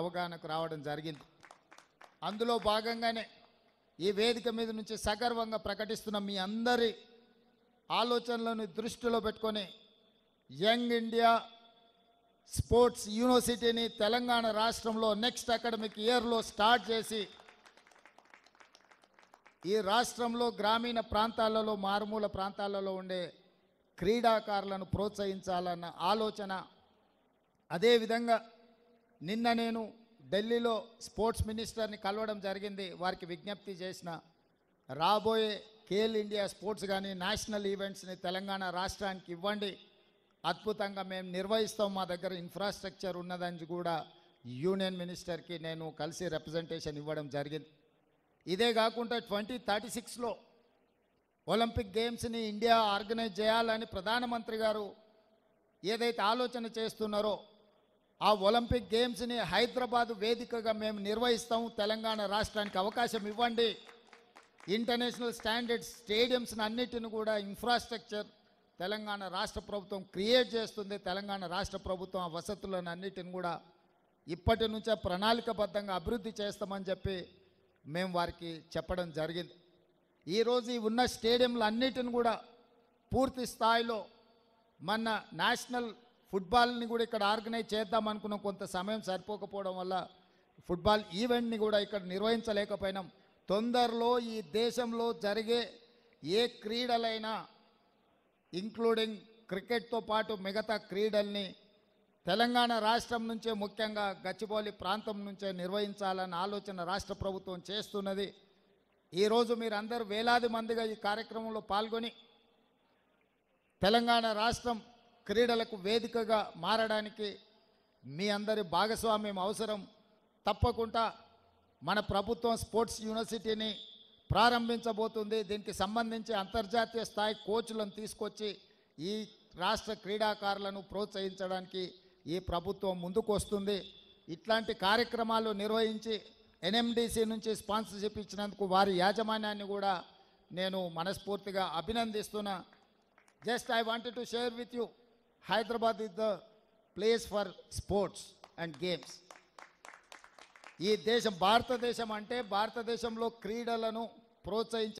అవగాహనకు రావడం జరిగింది. అందులో భాగంగానే ఈ వేదిక మీద నుంచి సగర్వంగా ప్రకటిస్తున్న మీ అందరి ఆలోచనలను దృష్టిలో పెట్టుకొని యంగ్ ఇండియా స్పోర్ట్స్ యూనివర్సిటీని తెలంగాణ రాష్ట్రంలో నెక్స్ట్ అకాడమిక్ ఇయర్లో స్టార్ట్ చేసి ఈ రాష్ట్రంలో గ్రామీణ ప్రాంతాలలో మారుమూల ప్రాంతాలలో ఉండే క్రీడాకారులను ప్రోత్సహించాలన్న ఆలోచన. అదేవిధంగా నిన్న నేను ఢిల్లీలో స్పోర్ట్స్ మినిస్టర్ని కలవడం జరిగింది. వారికి విజ్ఞప్తి చేసిన రాబోయే ఖేల్ ఇండియా స్పోర్ట్స్ కానీ నేషనల్ ఈవెంట్స్ని తెలంగాణ రాష్ట్రానికి ఇవ్వండి, అద్భుతంగా మేము నిర్వహిస్తాం, మా దగ్గర ఇన్ఫ్రాస్ట్రక్చర్ ఉన్నదని కూడా యూనియన్ మినిస్టర్కి నేను కలిసి రిప్రజెంటేషన్ ఇవ్వడం జరిగింది. ఇదే కాకుండా 2036లో ఒలింపిక్ గేమ్స్ని ఇండియా ఆర్గనైజ్ చేయాలని ప్రధానమంత్రి గారు ఏదైతే ఆలోచన చేస్తున్నారో ఆ ఒలింపిక్ గేమ్స్ని హైదరాబాద్ వేదికగా మేము నిర్వహిస్తాం, తెలంగాణ రాష్ట్రానికి అవకాశం ఇవ్వండి, ఇంటర్నేషనల్ స్టాండర్డ్స్ స్టేడియంస్ని అన్నిటిని కూడా ఇన్ఫ్రాస్ట్రక్చర్ తెలంగాణ రాష్ట్ర ప్రభుత్వం క్రియేట్ చేస్తుంది, తెలంగాణ రాష్ట్ర ప్రభుత్వం ఆ వసతులను అన్నిటిని కూడా ఇప్పటి నుంచే ప్రణాళికబద్ధంగా అభివృద్ధి చేస్తామని చెప్పి మేము వారికి చెప్పడం జరిగింది. ఈరోజు ఈ ఉన్న స్టేడియంలు అన్నిటిని కూడా పూర్తి స్థాయిలో మన నేషనల్ ఫుట్బాల్ని కూడా ఇక్కడ ఆర్గనైజ్ చేద్దాం అనుకున్నాం. కొంత సమయం సరిపోకపోవడం వల్ల ఫుట్బాల్ ఈవెంట్ని కూడా ఇక్కడ నిర్వహించలేకపోయినాం. తొందరలో ఈ దేశంలో జరిగే ఏ క్రీడలైనా ఇంక్లూడింగ్ క్రికెట్తో పాటు మిగతా క్రీడల్ని తెలంగాణ రాష్ట్రం నుంచే, ముఖ్యంగా గచ్చిబౌలి ప్రాంతం నుంచే నిర్వహించాలన్న ఆలోచన రాష్ట్ర ప్రభుత్వం చేస్తున్నది. ఈరోజు మీరందరూ వేలాది మందిగా ఈ కార్యక్రమంలో పాల్గొని తెలంగాణ రాష్ట్రం క్రీడలకు వేదికగా మారడానికి మీ అందరి భాగస్వామ్యం అవసరం. తప్పకుండా మన ప్రభుత్వం స్పోర్ట్స్ యూనివర్సిటీని ప్రారంభించబోతుంది. దీనికి సంబంధించి అంతర్జాతీయ స్థాయి కోచ్లను తీసుకొచ్చి ఈ రాష్ట్ర క్రీడాకారులను ప్రోత్సహించడానికి ఈ ప్రభుత్వం ముందుకు వస్తుంది. ఇట్లాంటి కార్యక్రమాలు నిర్వహించి ఎన్ఎండిసి నుంచి స్పాన్సర్షిప్ ఇచ్చినందుకు వారి యాజమాన్యాన్ని కూడా నేను మనస్ఫూర్తిగా అభినందిస్తున్నా. Just I wanted to share with you, Hyderabad is the place for sports and games. ఈ దేశం భారతదేశం అంటే భారతదేశంలో క్రీడలను ప్రోత్సహించే